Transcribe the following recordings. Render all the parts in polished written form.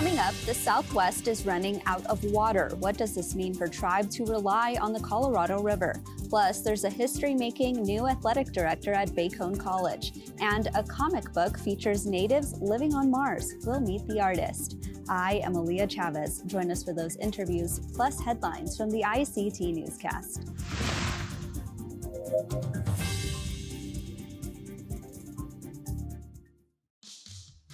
Coming up, the Southwest is running out of water. What does this mean for tribes who rely on the Colorado River? Plus, there's a history-making new athletic director at Bacone College. And a comic book features natives living on Mars. We'll meet the artist. I am Aaliyah Chavez. Join us for those interviews, plus headlines from the ICT Newscast.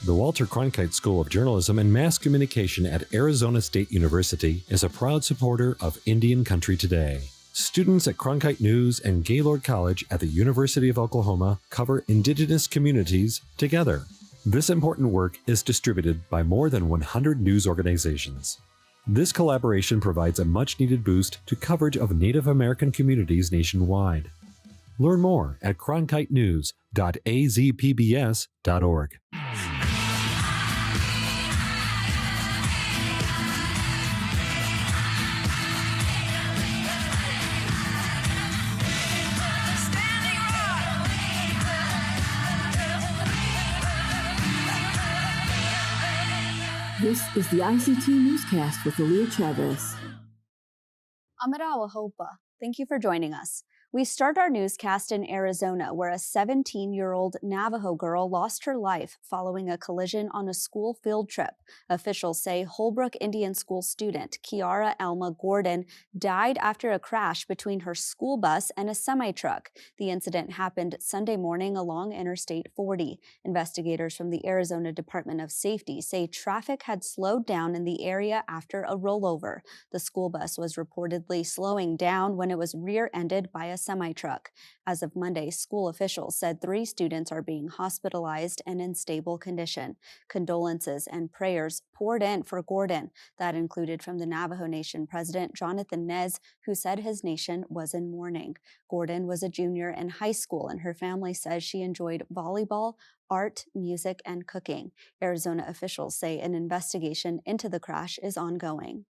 The Walter Cronkite School of Journalism and Mass Communication at Arizona State University is a proud supporter of Indian Country Today. Students at Cronkite News and Gaylord College at the University of Oklahoma cover indigenous communities together. This important work is distributed by more than 100 news organizations. This collaboration provides a much-needed boost to coverage of Native American communities nationwide. Learn more at cronkitenews.azpbs.org. This is the ICT Newscast with Aaliyah Chavez. Amarawa Hopa, thank you for joining us. We start our newscast in Arizona, where a 17-year-old Navajo girl lost her life following a collision on a school field trip. Officials say Holbrook Indian School student Kiara Alma Gordon died after a crash between her school bus and a semi-truck. The incident happened Sunday morning along Interstate 40. Investigators from the Arizona Department of Safety say traffic had slowed down in the area after a rollover. The school bus was reportedly slowing down when it was rear-ended by a semi-truck. As of Monday, school officials said 3 students are being hospitalized and in stable condition. Condolences and prayers poured in for Gordon. That included from the Navajo Nation president, Jonathan Nez, who said his nation was in mourning. Gordon was a junior in high school, and her family says she enjoyed volleyball, art, music, and cooking. Arizona officials say an investigation into the crash is ongoing.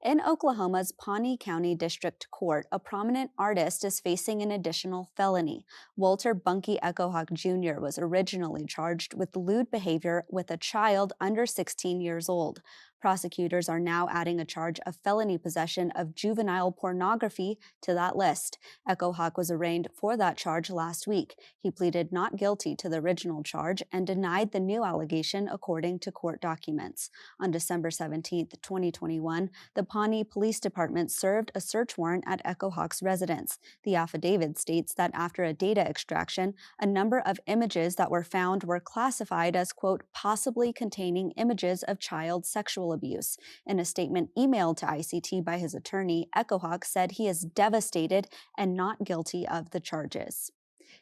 In Oklahoma's Pawnee County District Court, a prominent artist is facing an additional felony. Walter Bunky Echohawk Jr. was originally charged with lewd behavior with a child under 16 years old. Prosecutors are now adding a charge of felony possession of juvenile pornography to that list. Echohawk was arraigned for that charge last week. He pleaded not guilty to the original charge and denied the new allegation, according to court documents. On December 17, 2021, the Pawnee Police Department served a search warrant at Echohawk's residence. The affidavit states that after a data extraction, a number of images that were found were classified as, quote, possibly containing images of child sexual abuse. In a statement emailed to ICT by his attorney, Echohawk said he is devastated and not guilty of the charges.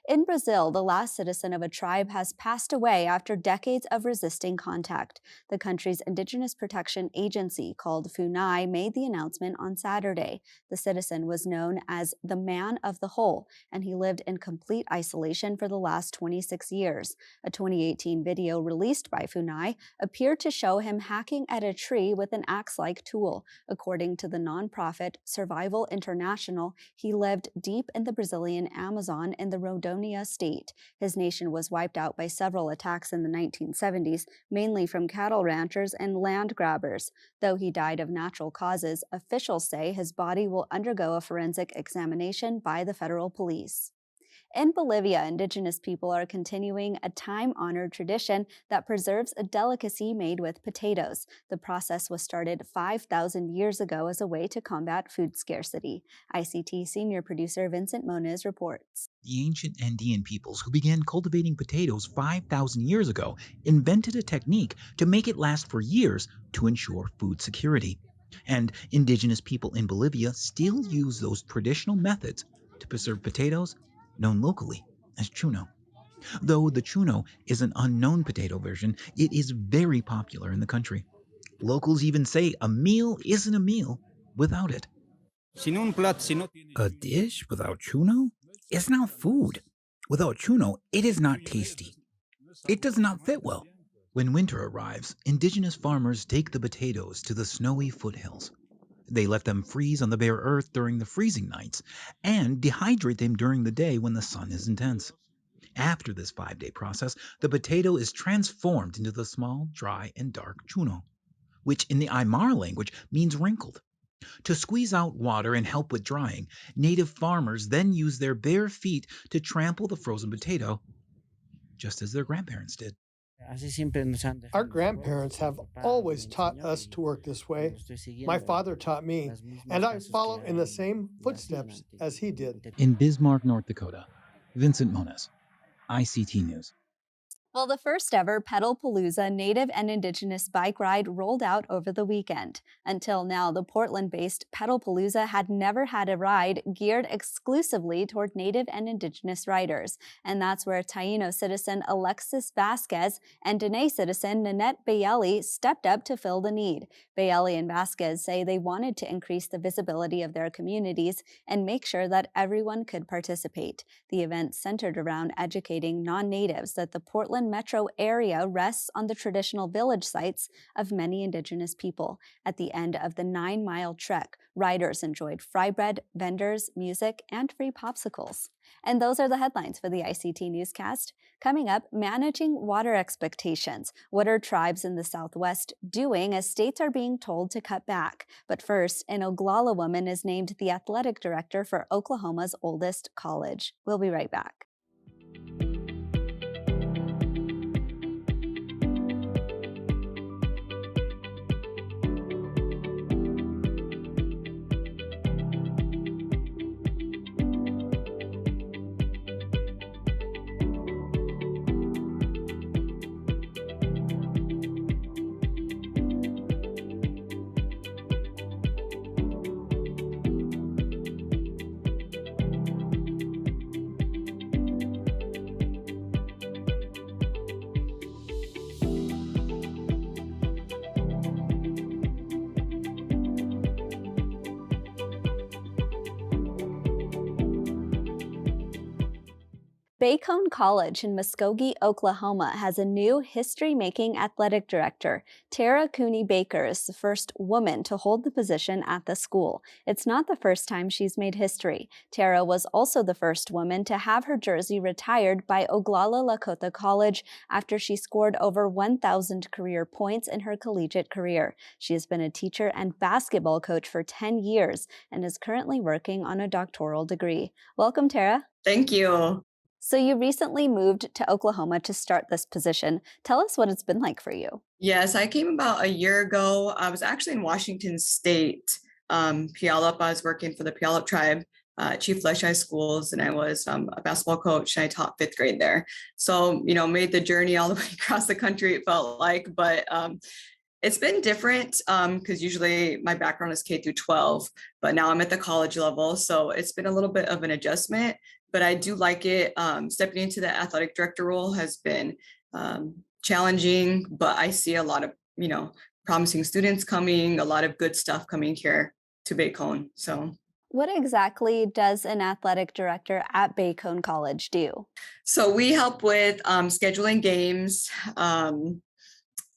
In Brazil, the last citizen of a tribe has passed away after decades of resisting contact. The country's indigenous protection agency, called FUNAI, made the announcement on Saturday. The citizen was known as the Man of the Hole, and he lived in complete isolation for the last 26 years. A 2018 video released by FUNAI appeared to show him hacking at a tree with an axe-like tool. According to the nonprofit Survival International, he lived deep in the Brazilian Amazon in the Rondônia state. His nation was wiped out by several attacks in the 1970s, mainly from cattle ranchers and land grabbers. Though he died of natural causes, officials say his body will undergo a forensic examination by the federal police. In Bolivia, indigenous people are continuing a time-honored tradition that preserves a delicacy made with potatoes. The process was started 5,000 years ago as a way to combat food scarcity. ICT senior producer Vincent Moniz reports. The ancient Andean peoples who began cultivating potatoes 5,000 years ago invented a technique to make it last for years to ensure food security. And indigenous people in Bolivia still use those traditional methods to preserve potatoes, known locally as chuno. Though the chuno is an unknown potato version, it is very popular in the country. Locals even say a meal isn't a meal without it. A dish without chuno is not food. Without chuno, it is not tasty. It does not fit well. When winter arrives, indigenous farmers take the potatoes to the snowy foothills. They let them freeze on the bare earth during the freezing nights and dehydrate them during the day when the sun is intense. After this 5-day process, the potato is transformed into the small, dry, and dark chuno. which in the Aymara language means wrinkled. To squeeze out water and help with drying, native farmers then use their bare feet to trample the frozen potato, just as their grandparents did. Our grandparents have always taught us to work this way. My father taught me, and I follow in the same footsteps as he did. In Bismarck, North Dakota, Vincent Moniz, ICT News. Well, the first ever Pedalpalooza Native and Indigenous bike ride rolled out over the weekend. Until now, the Portland-based Pedalpalooza had never had a ride geared exclusively toward Native and Indigenous riders. And that's where Taino citizen Alexis Vasquez and Dene citizen Nanette Bayeli stepped up to fill the need. Bayeli and Vasquez say they wanted to increase the visibility of their communities and make sure that everyone could participate. The event centered around educating non-natives that the Portland metro area rests on the traditional village sites of many Indigenous people. At the end of the 9-mile trek, riders enjoyed fry bread, vendors, music, and free popsicles. And those are the headlines for the ICT Newscast. Coming up, managing water expectations. What are tribes in the Southwest doing as states are being told to cut back? But first, an Oglala woman is named the athletic director for Oklahoma's oldest college. We'll be right back. Bacone College in Muskogee, Oklahoma has a new history-making athletic director. Tara Cooney Baker is the first woman to hold the position at the school. It's not the first time she's made history. Tara was also the first woman to have her jersey retired by Oglala Lakota College after she scored over 1,000 career points in her collegiate career. She has been a teacher and basketball coach for 10 years and is currently working on a doctoral degree. Welcome, Tara. Thank you. So you recently moved to Oklahoma to start this position. Tell us what it's been like for you. Yes, I came about a year ago. I was actually in Washington State, Puyallup. I was working for the Puyallup tribe, Chief Flesh Schools, and I was a basketball coach, and I taught 5th grade there. So, made the journey all the way across the country, it felt like, but it's been different because usually my background is K through 12, but now I'm at the college level. So it's been a little bit of an adjustment, but I do like it. Stepping into the athletic director role has been challenging, but I see a lot of, promising students coming, a lot of good stuff coming here to Bacone. So what exactly does an athletic director at Bacone College do? So we help with scheduling games,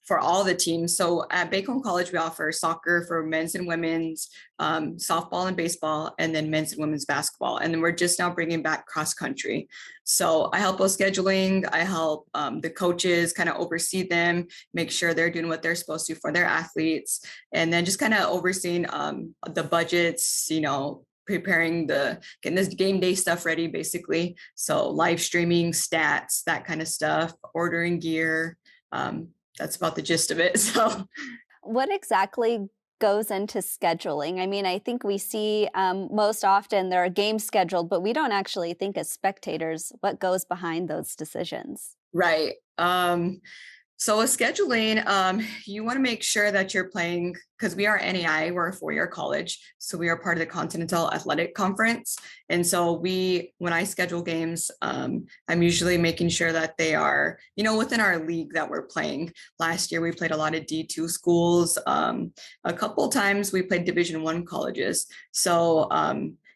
for all the teams. So at Bacone College, we offer soccer for men's and women's, softball and baseball, and then men's and women's basketball. And then we're just now bringing back cross country. So I help with scheduling. I help the coaches kind of oversee them, make sure they're doing what they're supposed to for their athletes, and then just kind of overseeing the budgets, preparing getting this game day stuff ready, basically. So live streaming, stats, that kind of stuff, ordering gear. That's about the gist of it. So what exactly goes into scheduling? I mean, I think we see most often there are games scheduled, but we don't actually think as spectators what goes behind those decisions. Right. So with scheduling, you want to make sure that you're playing, because we are NAI, we're a 4-year college. So we are part of the Continental Athletic Conference. And so when I schedule games, I'm usually making sure that they are, within our league that we're playing. Last year, we played a lot of D2 schools. A couple times we played Division I colleges. So,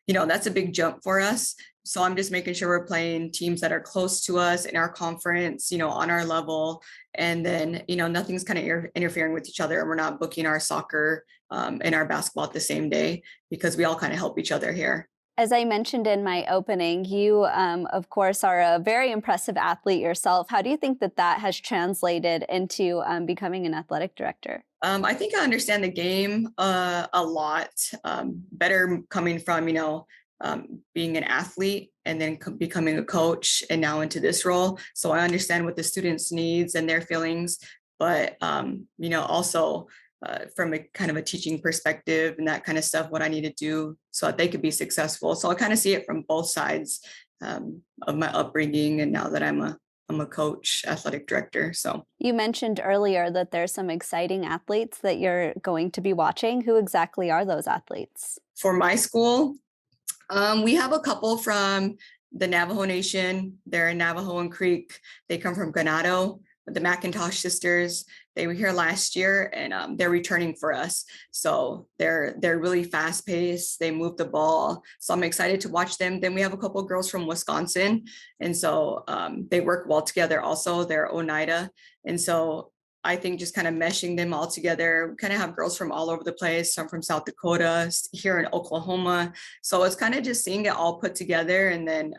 that's a big jump for us. So I'm just making sure we're playing teams that are close to us in our conference, on our level. And then, nothing's kind of interfering with each other. We're not booking our soccer and our basketball at the same day because we all kind of help each other here. As I mentioned in my opening, you, of course, are a very impressive athlete yourself. How do you think that that has translated into becoming an athletic director? I think I understand the game a lot better coming from, being an athlete and then becoming a coach and now into this role. So I understand what the students' needs and their feelings, but, also from a kind of a teaching perspective and that kind of stuff, what I need to do so that they could be successful. So I kind of see it from both sides of my upbringing. And now that I'm a coach, athletic director. So You mentioned earlier that there's some exciting athletes that you're going to be watching. Who exactly are those athletes? for my school, we have a couple from the Navajo Nation. They're in Navajo and Creek. They come from Ganado, the McIntosh sisters. They were here last year, and they're returning for us. So they're really fast paced. They move the ball. So I'm excited to watch them. Then we have a couple girls from Wisconsin, and so they work well together. Also, they're Oneida, and so I think just kind of meshing them all together. We kind of have girls from all over the place, some from South Dakota, here in Oklahoma. So it's kind of just seeing it all put together. And then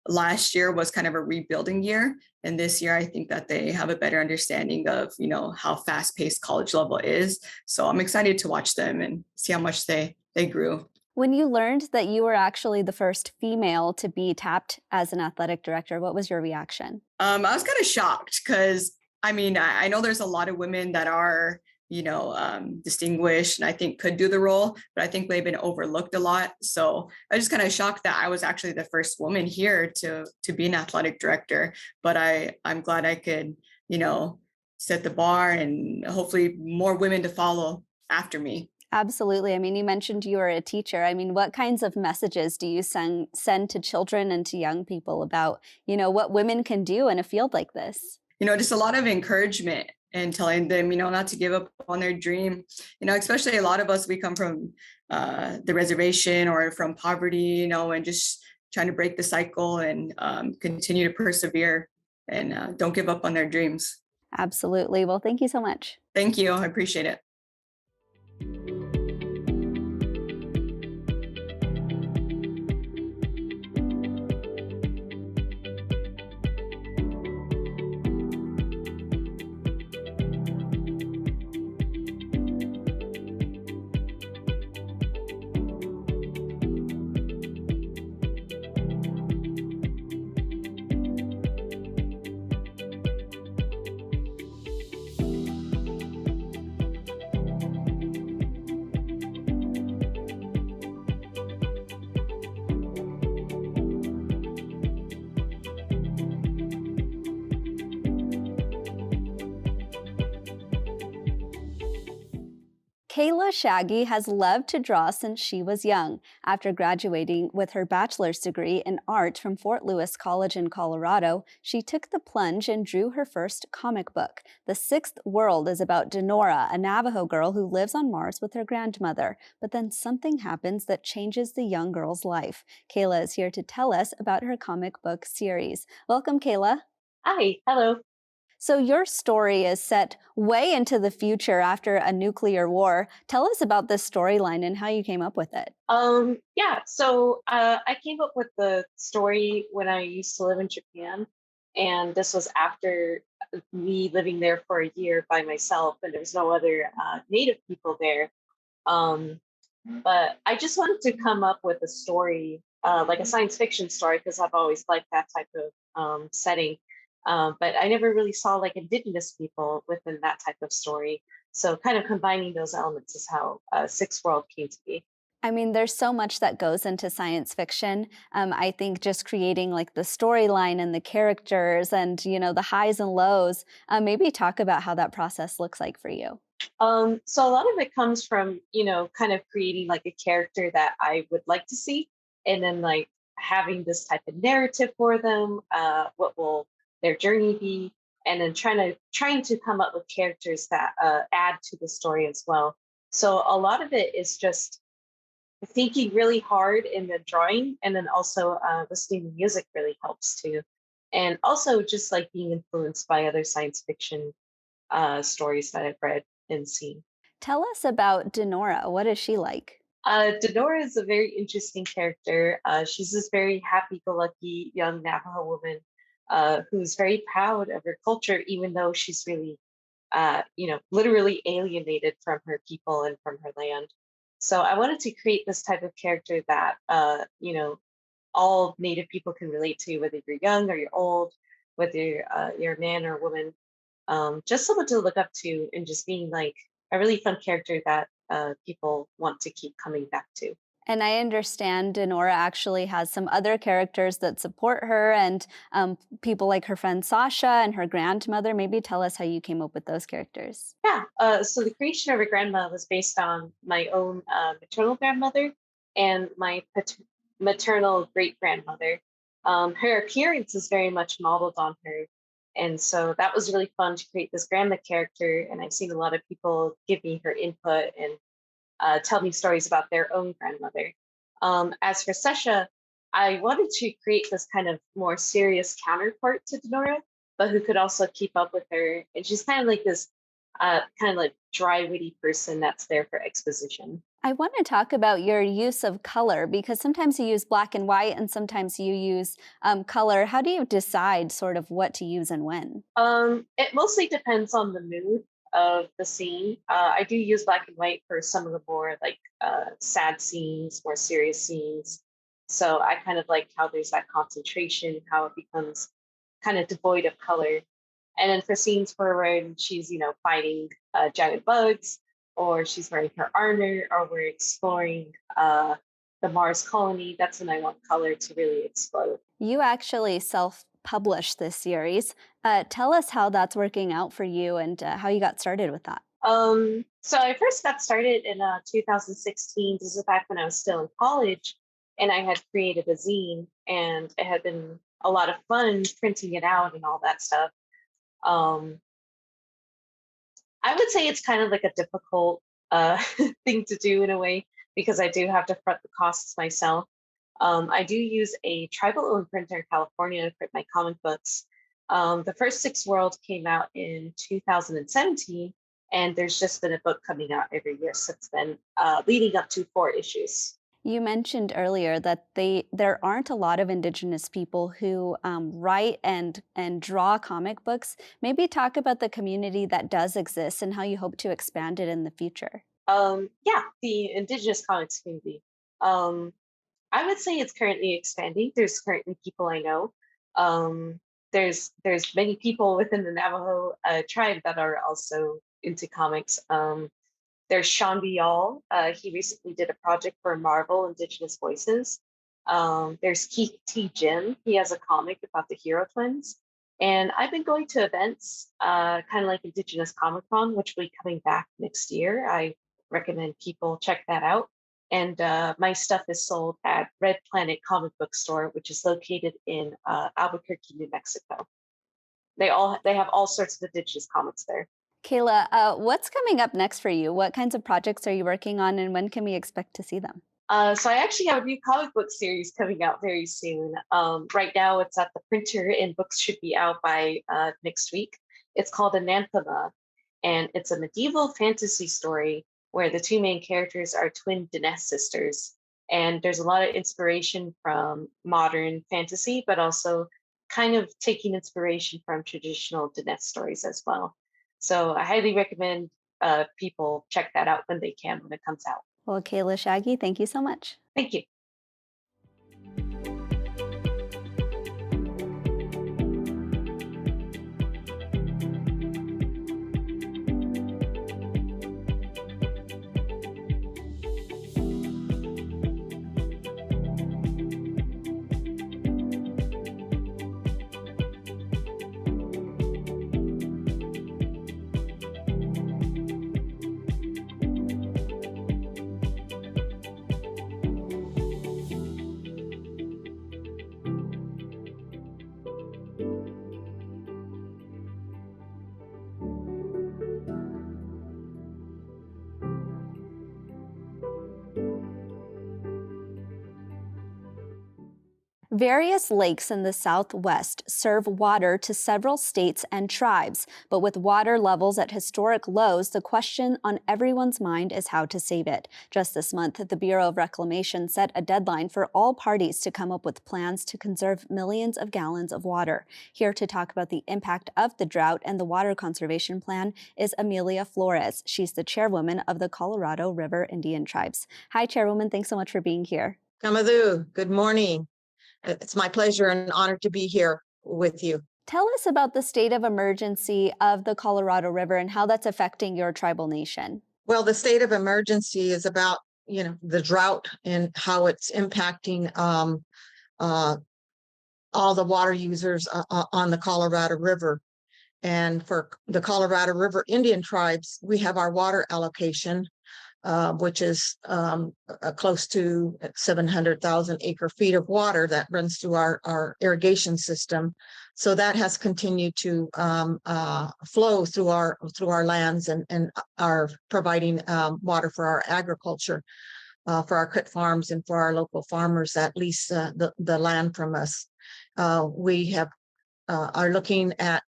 last year was kind of a rebuilding year. And this year, I think that they have a better understanding of, how fast paced college level is. So I'm excited to watch them and see how much they grew. When you learned that you were actually the first female to be tapped as an athletic director, what was your reaction? I was kind of shocked because I know there's a lot of women that are, distinguished and I think could do the role, but I think they've been overlooked a lot. So I was just kind of shocked that I was actually the first woman here to be an athletic director. But I'm glad I could, set the bar and hopefully more women to follow after me. Absolutely. I mean, you mentioned you were a teacher. I mean, what kinds of messages do you send to children and to young people about, what women can do in a field like this? Just a lot of encouragement and telling them, not to give up on their dream. Especially a lot of us, we come from the reservation or from poverty, and just trying to break the cycle and continue to persevere and don't give up on their dreams. Absolutely. Well, thank you so much. Thank you. I appreciate it. Kayla Shaggy has loved to draw since she was young. After graduating with her bachelor's degree in art from Fort Lewis College in Colorado, she took the plunge and drew her first comic book. The Sixth World is about Denora, a Navajo girl who lives on Mars with her grandmother. But then something happens that changes the young girl's life. Kayla is here to tell us about her comic book series. Welcome, Kayla. Hi, hello. So your story is set way into the future after a nuclear war. Tell us about this storyline and how you came up with it. I came up with the story when I used to live in Japan, and this was after me living there for a year by myself, and there was no other native people there. Um, but I just wanted to come up with a story, like a science fiction story, because I've always liked that type of setting. But I never really saw like indigenous people within that type of story. So kind of combining those elements is how Sixth World came to be. I mean, there's so much that goes into science fiction. I think just creating like the storyline and the characters and, the highs and lows, maybe talk about how that process looks like for you. So a lot of it comes from, kind of creating like a character that I would like to see, and then like having this type of narrative for them. What will their journey be? And then trying to come up with characters that add to the story as well. So a lot of it is just thinking really hard in the drawing, and then also listening to music really helps too. And also just like being influenced by other science fiction stories that I've read and seen. Tell us about Denora. What is she like? Denora is a very interesting character. She's this very happy-go-lucky young Navajo woman who's very proud of her culture, even though she's really, literally alienated from her people and from her land. So I wanted to create this type of character that, all Native people can relate to, whether you're young or you're old, whether you're a man or a woman. Just someone to look up to and just being like a really fun character that people want to keep coming back to. And I understand Denora actually has some other characters that support her and people like her friend Sasha and her grandmother. Maybe tell us how you came up with those characters. Yeah, so the creation of her grandma was based on my own maternal grandmother and my maternal great grandmother. Her appearance is very much modeled on her. And so that was really fun to create this grandma character. And I've seen a lot of people give me her input and tell me stories about their own grandmother. As for Sesha, I wanted to create this kind of more serious counterpart to Denora, but who could also keep up with her. And she's kind of like this kind of like dry, witty person that's there for exposition. I want to talk about your use of color because sometimes you use black and white and sometimes you use color. How do you decide sort of what to use and when? It mostly depends on the mood of the scene. I do use black and white for some of the more like sad scenes, more serious scenes. So I kind of like how there's that concentration, how it becomes kind of devoid of color. And then for scenes where she's, fighting giant bugs, or she's wearing her armor, or we're exploring the Mars colony, that's when I want color to really explode. You actually self-published this series. Tell us how that's working out for you and how you got started with that. So I first got started in 2016. This is back when I was still in college, and I had created a zine, and it had been a lot of fun printing it out and all that stuff. I would say it's kind of like a difficult thing to do in a way because I do have to front the costs myself. I do use a tribal-owned printer in California to print my comic books. The first 6 World came out in 2017, and there's just been a book coming out every year since then, leading up to 4 issues. You mentioned earlier that there aren't a lot of Indigenous people who write and draw comic books. Maybe talk about the community that does exist and how you hope to expand it in the future. Yeah, the Indigenous comics community. I would say it's currently expanding. There's currently people I know. There's many people within the Navajo tribe that are also into comics. There's Sean Bial. He recently did a project for Marvel Indigenous Voices. There's Keith T. Jim. He has a comic about the Hero Twins. And I've been going to events, kind of like Indigenous Comic Con, which will be coming back next year. I recommend people check that out. And my stuff is sold at Red Planet Comic Book Store, which is located in Albuquerque, New Mexico. They have all sorts of Indigenous comics there. Kayla, what's coming up next for you? What kinds of projects are you working on and when can we expect to see them? So I actually have a new comic book series coming out very soon. Right now it's at the printer and books should be out by next week. It's called Ananthema, and it's a medieval fantasy story where the 2 main characters are twin Dinesh sisters. And there's a lot of inspiration from modern fantasy, but also kind of taking inspiration from traditional Dinesh stories as well. So I highly recommend people check that out when they can, when it comes out. Well, Kayla Shaggy, thank you so much. Thank you. Various lakes in the Southwest serve water to several states and tribes, but with water levels at historic lows, the question on everyone's mind is how to save it. Just this month, the Bureau of Reclamation set a deadline for all parties to come up with plans to conserve millions of gallons of water. Here to talk about the impact of the drought and the water conservation plan is Amelia Flores. She's the chairwoman of the Colorado River Indian Tribes. Hi, Chairwoman. Thanks so much for being here. Kamadhu, good morning. It's my pleasure and honor to be here with you. Tell us about the state of emergency of the Colorado River and how that's affecting your tribal nation. Well, the state of emergency is about, the drought and how it's impacting all the water users on the Colorado River. And for the Colorado River Indian Tribes, we have our water allocation, which is close to 700,000 acre feet of water that runs through our irrigation system. So that has continued to flow through our lands and are providing water for our agriculture, for our crit farms and for our local farmers that lease the land from us. We are looking at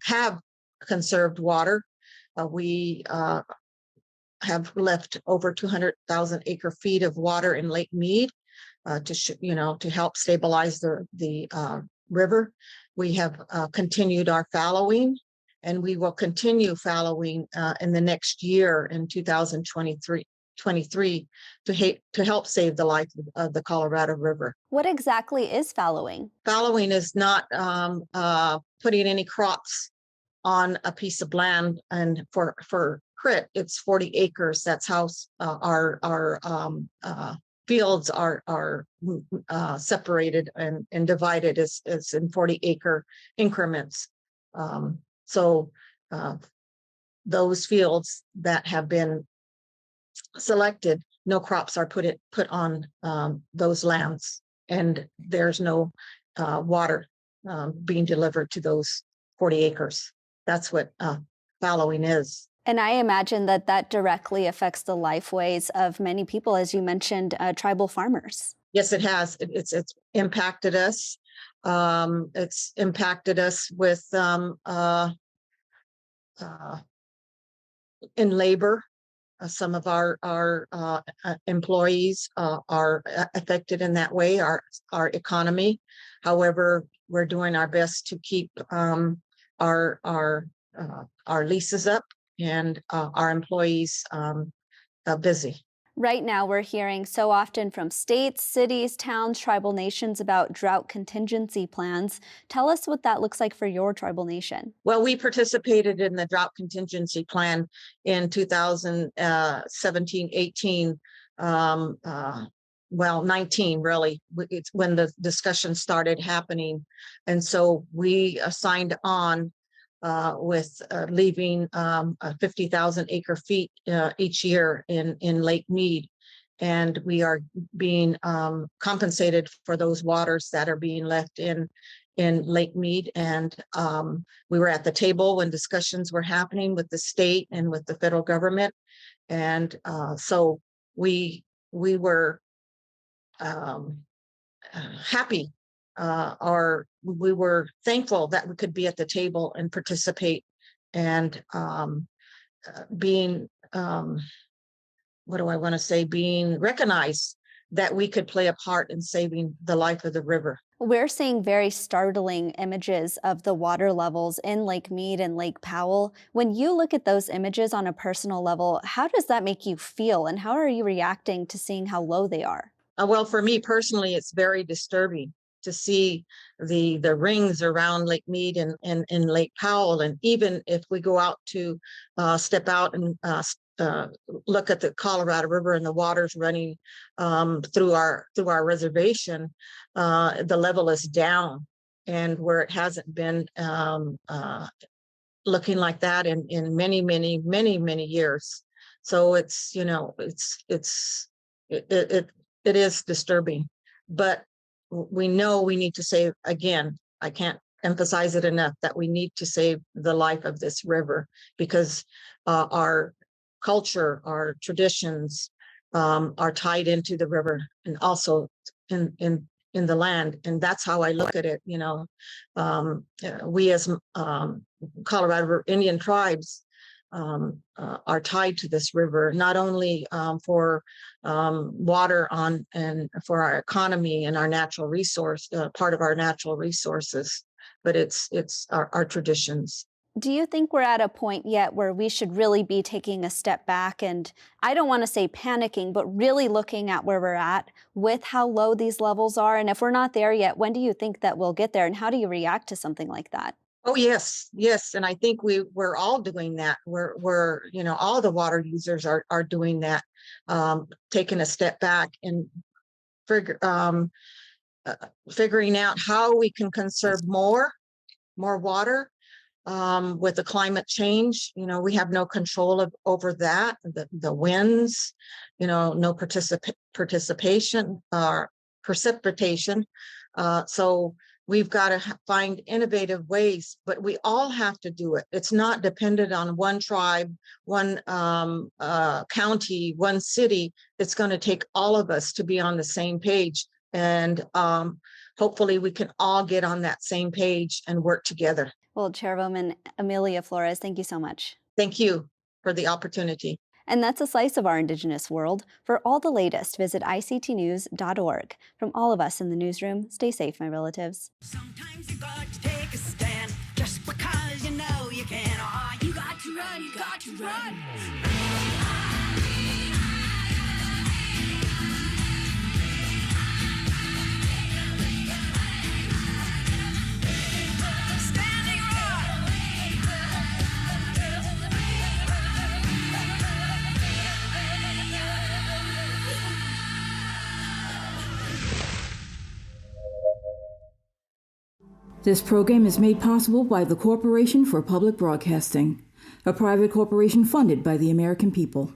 have conserved water. We have left over 200,000 acre feet of water in Lake Mead to help stabilize the river. We have continued our fallowing, and we will continue fallowing in the next year in 2023 to help save the life of the Colorado River. What exactly is fallowing? Fallowing is not putting any crops on a piece of land, and for crit, it's 40 acres. That's how our fields are separated and divided as in 40 acre increments. So those fields that have been selected, no crops are put on those lands, and there's no water being delivered to those 40 acres. That's what fallowing is. And I imagine that directly affects the lifeways of many people, as you mentioned, tribal farmers. Yes, it has. It's impacted us. It's impacted us with in labor. Some of our employees are affected in that way, our economy. However, we're doing our best to keep our leases up and our employees busy. Right now, we're hearing so often from states, cities, towns, tribal nations about drought contingency plans. Tell us what that looks like for your tribal nation. Well, we participated in the drought contingency plan in 2017, 18, 19 really. It's when the discussion started happening. And so we signed on with leaving 50,000 acre feet each year in Lake Mead. And we are being compensated for those waters that are being left in Lake Mead. And we were at the table when discussions were happening with the state and with the federal government. And so we were happy, or we were thankful that we could be at the table and participate, and being being recognized that we could play a part in saving the life of the river. We're seeing very startling images of the water levels in Lake Mead and Lake Powell. When you look at those images on a personal level, how does that make you feel, and how are you reacting to seeing how low they are? Well, for me personally, it's very disturbing to see the rings around Lake Mead and Lake Powell. And even if we go out to step out and look at the Colorado River and the waters running through our reservation, the level is down, and where it hasn't been looking like that in many years. So it's it is disturbing, but we know we need to save, again, I can't emphasize it enough, that we need to save the life of this river, because our culture, our traditions are tied into the river, and also in in the land. And that's how I look at it. We as Colorado Indian tribes are tied to this river, not only for water and for our economy and our natural resource, part of our natural resources, but it's our traditions. Do you think we're at a point yet where we should really be taking a step back and, I don't want to say panicking, but really looking at where we're at with how low these levels are? And if we're not there yet, when do you think that we'll get there? And how do you react to something like that? Oh, yes. And I think we're all doing that. We're all the water users are doing that, taking a step back and figuring out how we can conserve more water. With the climate change, we have no control over that. The winds, no participation or precipitation. So we've got to find innovative ways, but we all have to do it. It's not dependent on one tribe, one county, one city. It's going to take all of us to be on the same page. And hopefully we can all get on that same page and work together. Well, Chairwoman Amelia Flores, thank you so much. Thank you for the opportunity. And that's a slice of our Indigenous world. For all the latest, visit ictnews.org. From all of us in the newsroom, stay safe, my relatives. Sometimes you got to take a stand just because you know you can. Oh, you got to run, you got to run. This program is made possible by the Corporation for Public Broadcasting, a private corporation funded by the American people.